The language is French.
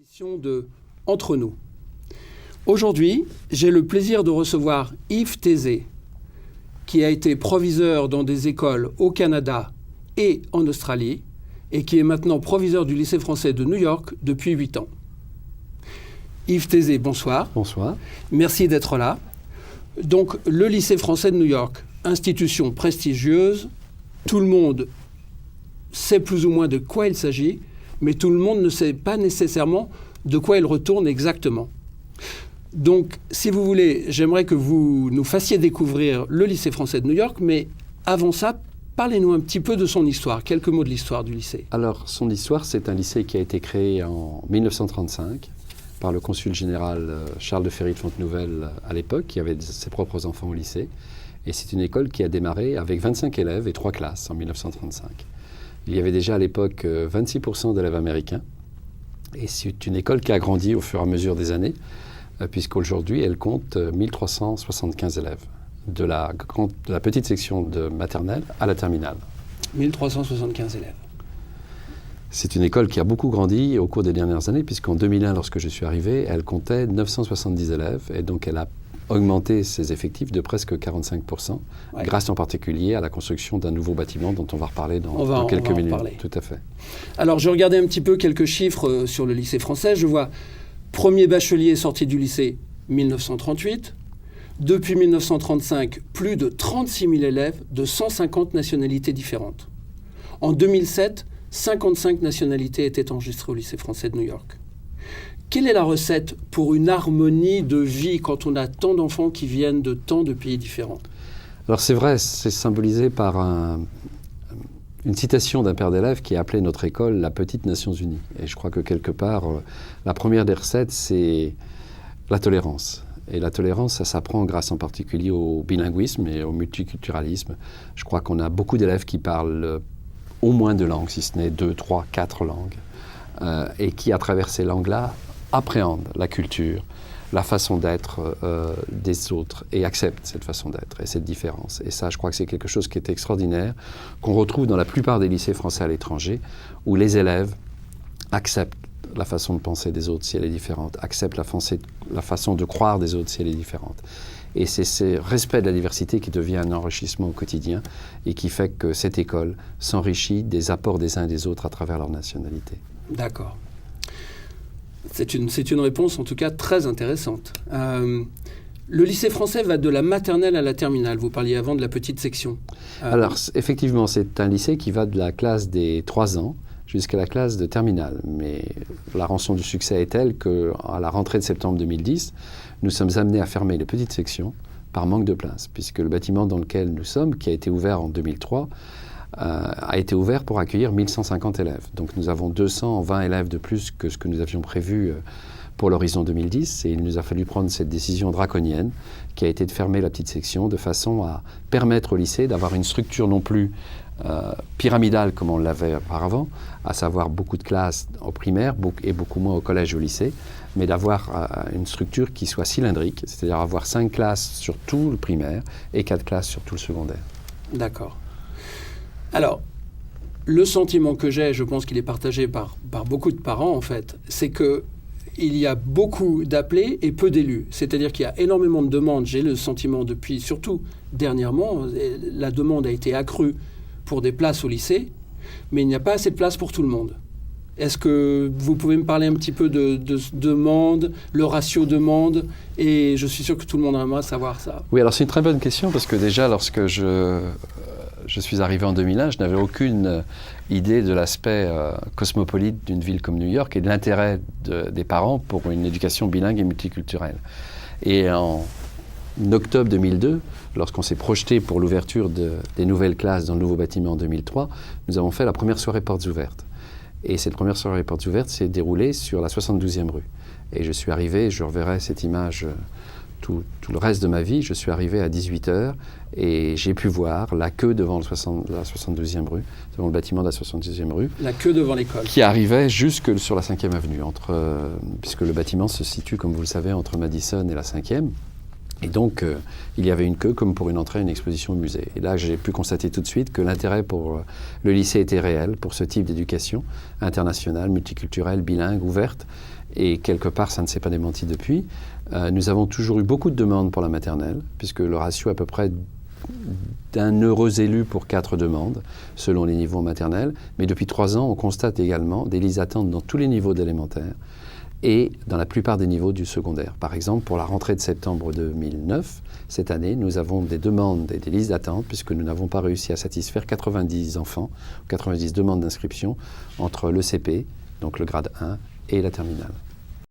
Édition de Entre nous. Aujourd'hui, j'ai le plaisir de recevoir Yves Thésée, qui a été proviseur dans des écoles au Canada et en Australie, et qui est maintenant proviseur du lycée français de New York depuis 8 ans. Yves Thésée, bonsoir. Bonsoir. Merci d'être là. Donc, le lycée français de New York, institution prestigieuse, tout le monde sait plus ou moins de quoi il s'agit, mais tout le monde ne sait pas nécessairement de quoi il retourne exactement. Donc, si vous voulez, j'aimerais que vous nous fassiez découvrir le lycée français de New York, mais avant ça, parlez-nous un petit peu de son histoire, quelques mots de l'histoire du lycée. Alors, son histoire, c'est un lycée qui a été créé en 1935 par le consul général Charles de Ferry de Fontenouvelle à l'époque, qui avait ses propres enfants au lycée. Et c'est une école qui a démarré avec 25 élèves et 3 classes en 1935. Il y avait déjà à l'époque 26% d'élèves américains. Et c'est une école qui a grandi au fur et à mesure des années, puisqu'aujourd'hui, elle compte 1375 élèves, de la petite section de maternelle à la terminale. 1375 élèves. C'est une école qui a beaucoup grandi au cours des dernières années, puisqu'en 2001, lorsque je suis arrivé, elle comptait 970 élèves, et donc elle a augmenté ses effectifs de presque 45%, ouais, grâce en particulier à la construction d'un nouveau bâtiment dont on va reparler dans quelques minutes. Tout à fait. Alors, je regardais un petit peu quelques chiffres sur le lycée français. Je vois premier bachelier sorti du lycée 1938. Depuis 1935, plus de 36 000 élèves de 150 nationalités différentes. En 2007, 55 nationalités étaient enregistrées au lycée français de New York. Quelle est la recette pour une harmonie de vie quand on a tant d'enfants qui viennent de tant de pays différents? Alors c'est vrai, c'est symbolisé par une citation d'un père d'élève qui a appelé notre école la petite Nations Unies. Et je crois que quelque part, la première des recettes, c'est la tolérance. Et la tolérance, ça s'apprend grâce en particulier au bilinguisme et au multiculturalisme. Je crois qu'on a beaucoup d'élèves qui parlent au moins 2 langues, si ce n'est 2, 3, 4 langues, et qui, à travers ces langues-là, appréhendent la culture, la façon d'être des autres, et acceptent cette façon d'être et cette différence. Et ça, je crois que c'est quelque chose qui est extraordinaire, qu'on retrouve dans la plupart des lycées français à l'étranger, où les élèves acceptent la façon de penser des autres si elle est différente, acceptent la façon de croire des autres si elle est différente. Et c'est ce respect de la diversité qui devient un enrichissement au quotidien et qui fait que cette école s'enrichit des apports des uns et des autres à travers leur nationalité. D'accord. C'est une réponse en tout cas très intéressante. Le lycée français va de la maternelle à la terminale. Vous parliez avant de la petite section. Alors effectivement, c'est un lycée qui va de la classe des 3 ans jusqu'à la classe de terminale. Mais la rançon du succès est telle qu'à la rentrée de septembre 2010, nous sommes amenés à fermer les petites sections par manque de place, puisque le bâtiment dans lequel nous sommes, qui a été ouvert en 2003, a été ouvert pour accueillir 1150 élèves. Donc nous avons 220 élèves de plus que ce que nous avions prévu pour l'horizon 2010, et il nous a fallu prendre cette décision draconienne qui a été de fermer la petite section de façon à permettre au lycée d'avoir une structure non plus pyramidale comme on l'avait auparavant, à savoir beaucoup de classes au primaire et beaucoup moins au collège et au lycée, mais d'avoir une structure qui soit cylindrique, c'est-à-dire avoir 5 classes sur tout le primaire et 4 classes sur tout le secondaire. D'accord. Alors, le sentiment que j'ai, je pense qu'il est partagé par beaucoup de parents en fait, c'est qu'il y a beaucoup d'appelés et peu d'élus. C'est-à-dire qu'il y a énormément de demandes. J'ai le sentiment depuis, surtout dernièrement, la demande a été accrue pour des places au lycée, mais il n'y a pas assez de places pour tout le monde. Est-ce que vous pouvez me parler un petit peu de demande, le ratio demande, et je suis sûr que tout le monde aimerait savoir ça. Oui, alors c'est une très bonne question, parce que déjà, lorsque je suis arrivé en 2001, je n'avais aucune idée de l'aspect cosmopolite d'une ville comme New York et de l'intérêt des parents pour une éducation bilingue et multiculturelle. Et en octobre 2002, lorsqu'on s'est projeté pour l'ouverture des nouvelles classes dans le nouveau bâtiment en 2003, nous avons fait la première soirée portes ouvertes. Et cette première soirée portes ouvertes s'est déroulée sur la 72e rue. Et je suis arrivé, je reverrai cette image tout le reste de ma vie, je suis arrivé à 18h et j'ai pu voir la queue devant la 72e rue, devant le bâtiment de la 72e rue. La queue devant l'école. Qui arrivait jusque sur la 5e avenue, puisque le bâtiment se situe, comme vous le savez, entre Madison et la 5e. Et donc, il y avait une queue comme pour une entrée à une exposition au musée. Et là, j'ai pu constater tout de suite que l'intérêt pour le lycée était réel, pour ce type d'éducation internationale, multiculturelle, bilingue, ouverte. Et quelque part, ça ne s'est pas démenti depuis. Nous avons toujours eu beaucoup de demandes pour la maternelle, puisque le ratio est à peu près d'1 heureux élu pour 4 demandes, selon les niveaux maternels. Mais depuis 3 ans, on constate également des listes d'attente dans tous les niveaux d'élémentaire et dans la plupart des niveaux du secondaire. Par exemple, pour la rentrée de septembre 2009, cette année, nous avons des demandes et des listes d'attente, puisque nous n'avons pas réussi à satisfaire 90 enfants, 90 demandes d'inscription entre le CP, donc le grade 1, et la terminale.